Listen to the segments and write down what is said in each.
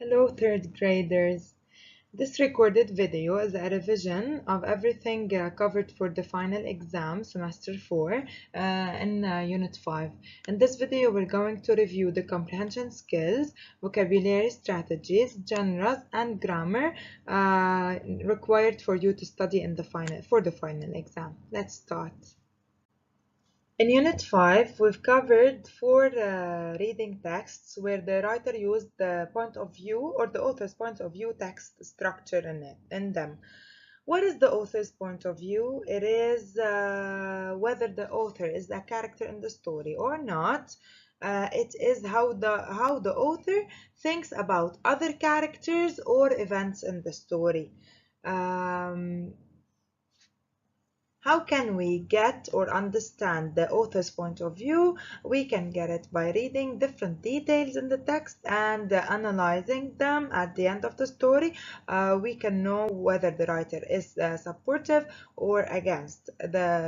Hello, third graders. This recorded video is a revision of everything covered for the final exam, semester 4, in Unit 5. In this video, we're going to review the comprehension skills, vocabulary strategies, genres, and grammar required for you to study in the final exam. Let's start. In Unit 5, we've covered four reading texts where the writer used the point of view or the author's point of view text structure in them. What is the author's point of view? It is whether the author is a character in the story or not. It is how the author thinks about other characters or events in the story. How can we get or understand the author's point of view? We can get it by reading different details in the text and analyzing them at the end of the story. We can know whether the writer is supportive or against.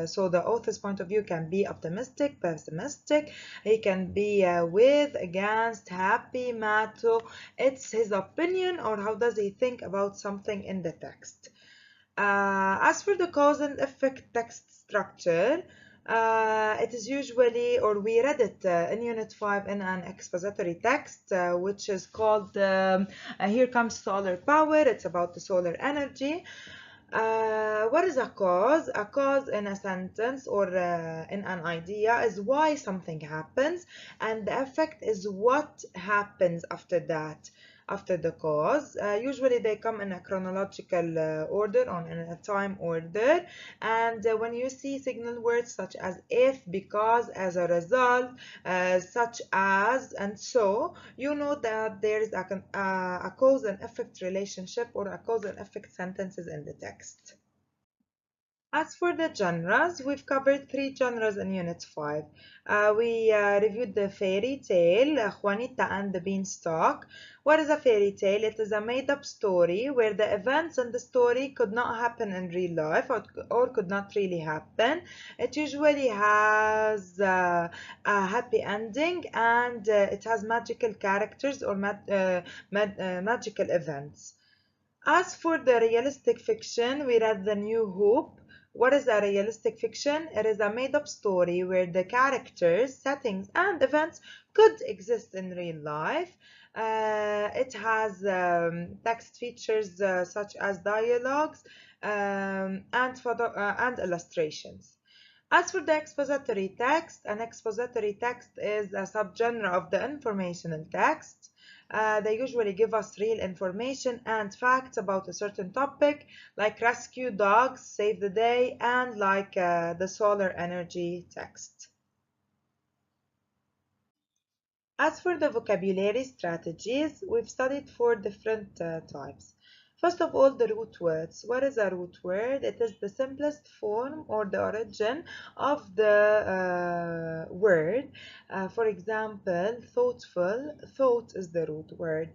So the author's point of view can be optimistic, pessimistic. He can be with, against, happy, mad. So it's his opinion or how does he think about something in the text. As for the cause and effect text structure, it is usually, or we read it in Unit 5 in an expository text, which is called Here Comes Solar Power. It's about the solar energy. What is a cause? A cause in a sentence or in an idea is why something happens, and the effect is what happens after that, after the cause. Usually they come in a chronological order or in a time order, and when you see signal words such as if, because, as a result, such as, and so, you know that there is a cause and effect relationship or a cause and effect sentences in the text. As for the genres, we've covered three genres in Unit 5. We reviewed the fairy tale, Juanita and the Beanstalk. What is a fairy tale? It is a made-up story where the events in the story could not happen in real life or could not really happen. It usually has a happy ending and it has magical characters or magical events. As for the realistic fiction, we read The New Hope. What is a realistic fiction? It is a made-up story where the characters, settings, and events could exist in real life. It has text features such as dialogues and illustrations. As for the expository text, an expository text is a subgenre of the informational text. They usually give us real information and facts about a certain topic, like rescue dogs, save the day, and like the solar energy text. As for the vocabulary strategies, we've studied four different types. First of all, the root words. What is a root word? It is the simplest form or the origin of the word. For example, thoughtful, thought is the root word.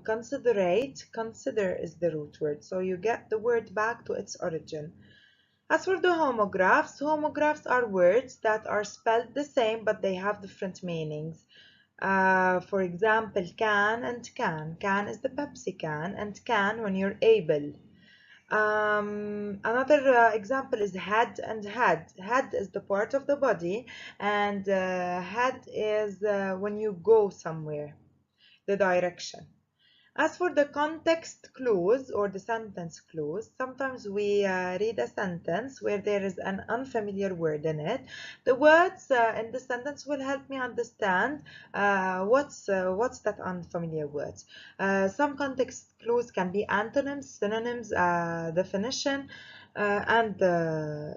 Considerate, consider is the root word. So you get the word back to its origin. As for the homographs, homographs are words that are spelled the same but they have different meanings. For example, can and can. Can is the Pepsi can and can when you're able. Another example is head and head. Head is the part of the body and head is when you go somewhere, the direction. As for the context clues or the sentence clues, sometimes we read a sentence where there is an unfamiliar word in it. The words in the sentence will help me understand what's that unfamiliar words. Some context clues can be antonyms, synonyms, definition, and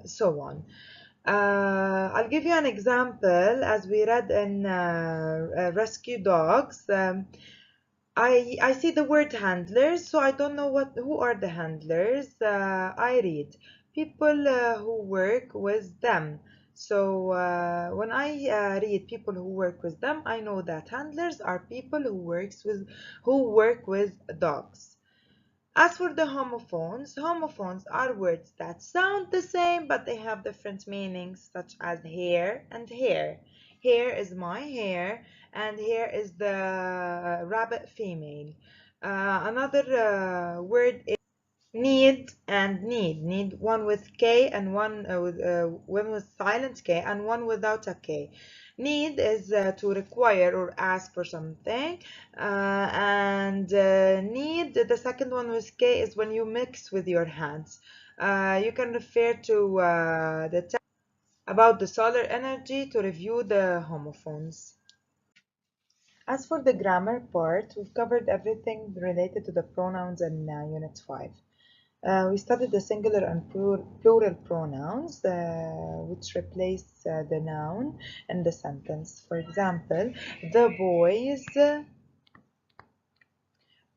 so on. I'll give you an example as we read in Rescue Dogs. I see the word handlers, so I don't know who are the handlers. I read people who work with them. So when I read people who work with them, I know that handlers are people who work with dogs. As for the homophones, homophones are words that sound the same but they have different meanings, such as hair and hair. Hair is my hair and here is the rabbit female. Another word is need and need one with K and one with silent K and one without a K. Need is to require or ask for something, and need, the second one with K, is when you mix with your hands. You can refer to the text about the solar energy to review the homophones. As for the grammar part, we've covered everything related to the pronouns in Unit 5. We studied the singular and plural pronouns, which replace the noun in the sentence. For example, the boys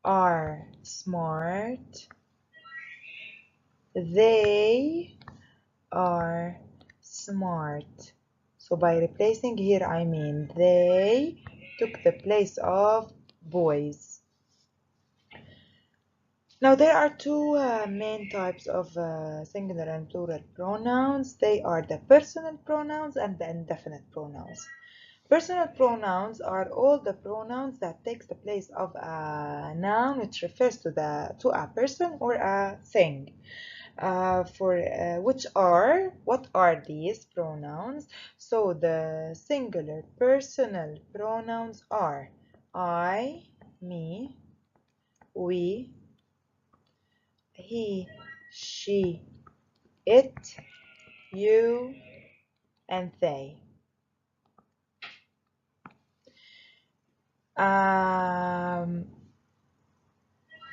are smart. They are smart. So by replacing here, I mean they took the place of boys. Now, there are two main types of singular and plural pronouns. They are the personal pronouns and the indefinite pronouns. Personal pronouns are all the pronouns that takes the place of a noun which refers to a person or a thing. What are these pronouns? So the singular personal pronouns are I, me, we, he, she, it, you, and they.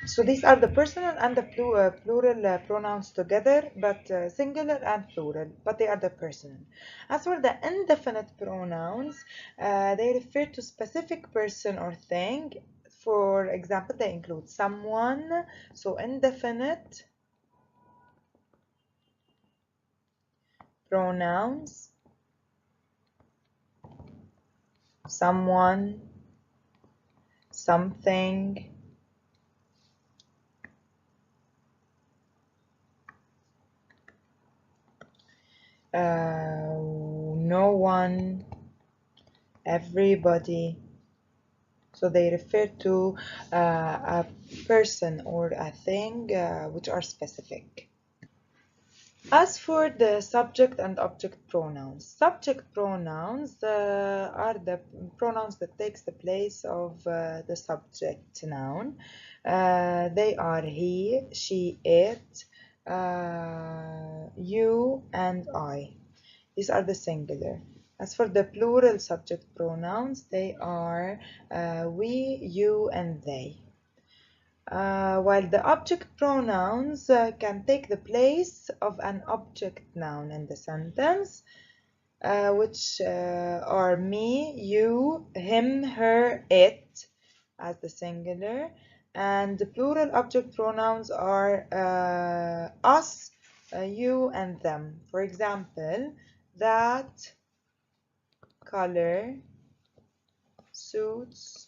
So these are the personal and the plural pronouns together, but singular and plural, but they are the personal. As for the indefinite pronouns, they refer to specific person or thing. For example, they include someone, so indefinite pronouns, someone, something, no one, everybody. So they refer to a person or a thing which are specific. As for the subject and object pronouns, subject pronouns are the pronouns that takes the place of the subject noun. They are he, she, it, you, and I. These are the singular. As for the plural subject pronouns, they are we, you, and they. While the object pronouns can take the place of an object noun in the sentence, which are me, you, him, her, it as the singular, and the plural object pronouns are us, you, and them. For example, that color suits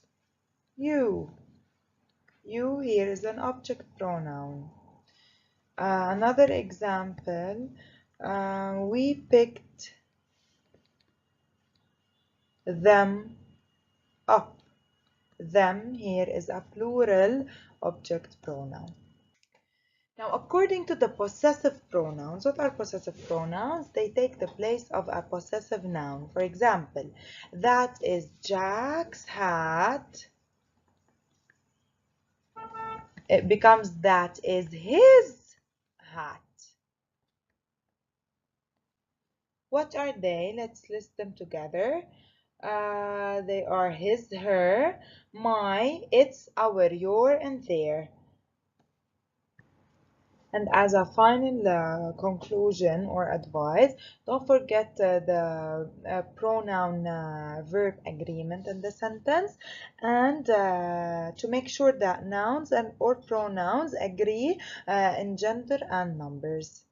you. You here is an object pronoun. Another example, we picked them up. Them here is a plural object pronoun. Now, according to the possessive pronouns, what are possessive pronouns? They take the place of a possessive noun. For example, that is Jack's hat. It becomes that is his hat. What are they? Let's list them together. They are his, her, my, its, our, your, and their. And as a final conclusion or advice, don't forget the pronoun verb agreement in the sentence, and to make sure that nouns and or pronouns agree in gender and numbers.